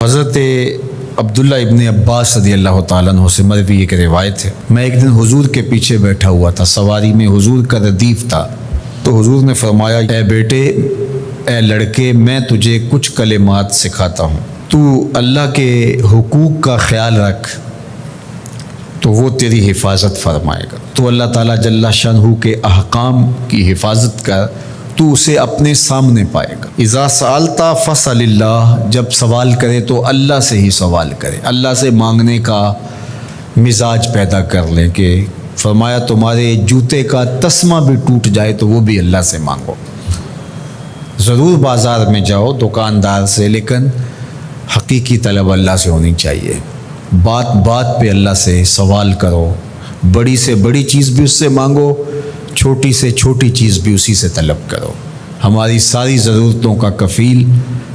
حضرت عبداللہ ابن عباس رضی اللہ تعالیٰ عنہ سے مروی ایک روایت ہے، میں ایک دن حضور کے پیچھے بیٹھا ہوا تھا، سواری میں حضور کا ردیف تھا، تو حضور نے فرمایا، اے بیٹے، اے لڑکے، میں تجھے کچھ کلمات سکھاتا ہوں، تو اللہ کے حقوق کا خیال رکھ تو وہ تیری حفاظت فرمائے گا۔ تو اللہ تعالیٰ جل شانہ کے احکام کی حفاظت کر، تو اسے اپنے سامنے پائے گا۔ اذا سألت فاسأل اللہ، جب سوال کرے تو اللہ سے ہی سوال کرے، اللہ سے مانگنے کا مزاج پیدا کر لیں کہ فرمایا تمہارے جوتے کا تسمہ بھی ٹوٹ جائے تو وہ بھی اللہ سے مانگو۔ ضرور بازار میں جاؤ دکاندار سے، لیکن حقیقی طلب اللہ سے ہونی چاہیے۔ بات بات پہ اللہ سے سوال کرو، بڑی سے بڑی چیز بھی اس سے مانگو، چھوٹی سے چھوٹی چیز بھی اسی سے طلب کرو۔ ہماری ساری ضرورتوں کا کفیل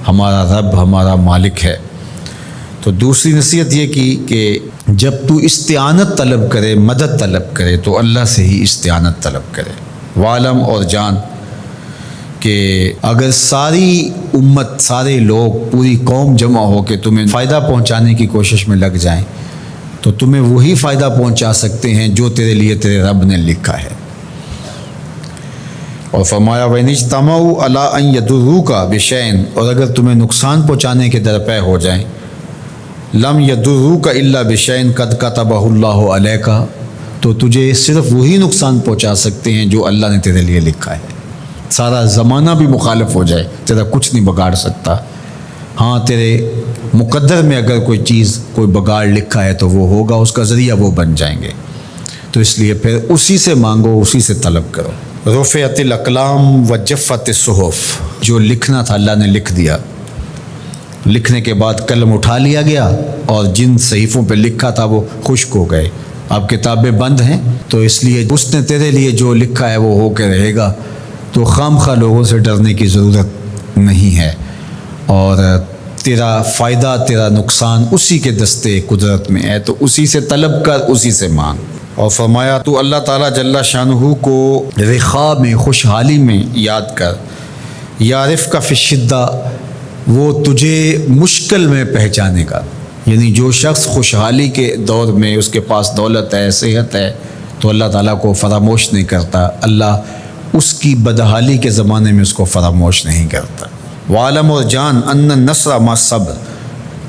ہمارا رب، ہمارا مالک ہے۔ تو دوسری نصیحت یہ کی کہ جب تو استعانت طلب کرے، مدد طلب کرے تو اللہ سے ہی استعانت طلب کرے۔ وعلم، اور جان کہ اگر ساری امت، سارے لوگ، پوری قوم جمع ہو کے تمہیں فائدہ پہنچانے کی کوشش میں لگ جائیں تو تمہیں وہی فائدہ پہنچا سکتے ہیں جو تیرے لیے تیرے رب نے لکھا ہے۔ اور فرمایا وَإِنِ اجْتَمَعُوا عَلَىٰ أَن يَضُرُّوكَ بِشَيْءٍ، اور اگر تمہیں نقصان پہنچانے کے درپے ہو جائیں، لَمْ يَضُرُّوكَ إِلَّا بِشَيْءٍ قَدْ كَتَبَهُ اللَّهُ عَلَيْكَ، تو تجھے صرف وہی نقصان پہنچا سکتے ہیں جو اللہ نے تیرے لیے لکھا ہے۔ سارا زمانہ بھی مخالف ہو جائے، تیرا کچھ نہیں بگاڑ سکتا۔ ہاں، تیرے مقدر میں اگر کوئی چیز، کوئی بگاڑ لکھا ہے تو وہ ہوگا، اس کا ذریعہ وہ بن جائیں گے۔ تو اس لیے پھر اسی سے مانگو، اسی سے طلب کرو۔ رفعت الاقلام وجفت الصحف، جو لکھنا تھا اللہ نے لکھ دیا، لکھنے کے بعد قلم اٹھا لیا گیا اور جن صحیفوں پہ لکھا تھا وہ خشک ہو گئے۔ اب کتابیں بند ہیں، تو اس لیے اس نے تیرے لیے جو لکھا ہے وہ ہو کے رہے گا، تو خام خواہ لوگوں سے ڈرنے کی ضرورت نہیں ہے، اور تیرا فائدہ، تیرا نقصان اسی کے دستے قدرت میں ہے، تو اسی سے طلب کر، اسی سے مانگ۔ اور فرمایا تو اللہ تعالیٰ جل شانہ کو رخاء میں، خوشحالی میں یاد کر، یعرف کا فی الشدہ، وہ تجھے مشکل میں پہچانے گا۔ یعنی جو شخص خوشحالی کے دور میں اس کے پاس دولت ہے، صحت ہے، تو اللہ تعالیٰ کو فراموش نہیں کرتا، اللہ اس کی بدحالی کے زمانے میں اس کو فراموش نہیں کرتا۔ وعلم، اور جان، ان النصر مع الصبر،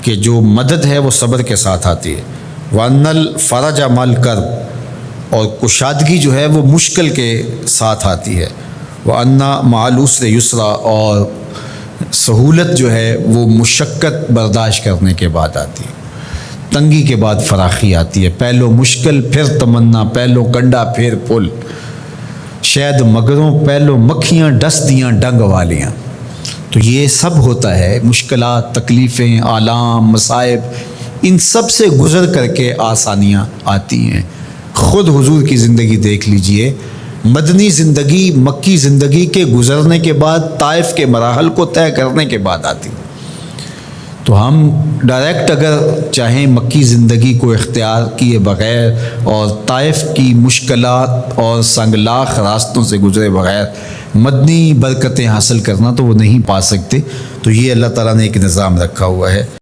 کہ جو مدد ہے وہ صبر کے ساتھ آتی ہے۔ وان الفرج مع الکرب، اور کشادگی جو ہے وہ مشکل کے ساتھ آتی ہے۔ وان مع العسر یسرا، اور سہولت جو ہے وہ مشقت برداشت کرنے کے بعد آتی ہے، تنگی کے بعد فراخی آتی ہے۔ پہلو مشکل پھر تمنا، پہلو کنڈا پھر پل، شاید مگروں پہلو مکھیاں ڈس دیاں ڈنگ والیاں۔ تو یہ سب ہوتا ہے، مشکلات، تکلیفیں، آلام، مصائب، ان سب سے گزر کر کے آسانیاں آتی ہیں۔ خود حضور کی زندگی دیکھ لیجئے، مدنی زندگی، مکی زندگی کے گزرنے کے بعد، طائف کے مراحل کو طے کرنے کے بعد آتی۔ تو ہم ڈائریکٹ اگر چاہیں مکی زندگی کو اختیار کیے بغیر اور طائف کی مشکلات اور سنگلاخ راستوں سے گزرے بغیر مدنی برکتیں حاصل کرنا، تو وہ نہیں پا سکتے۔ تو یہ اللہ تعالیٰ نے ایک نظام رکھا ہوا ہے۔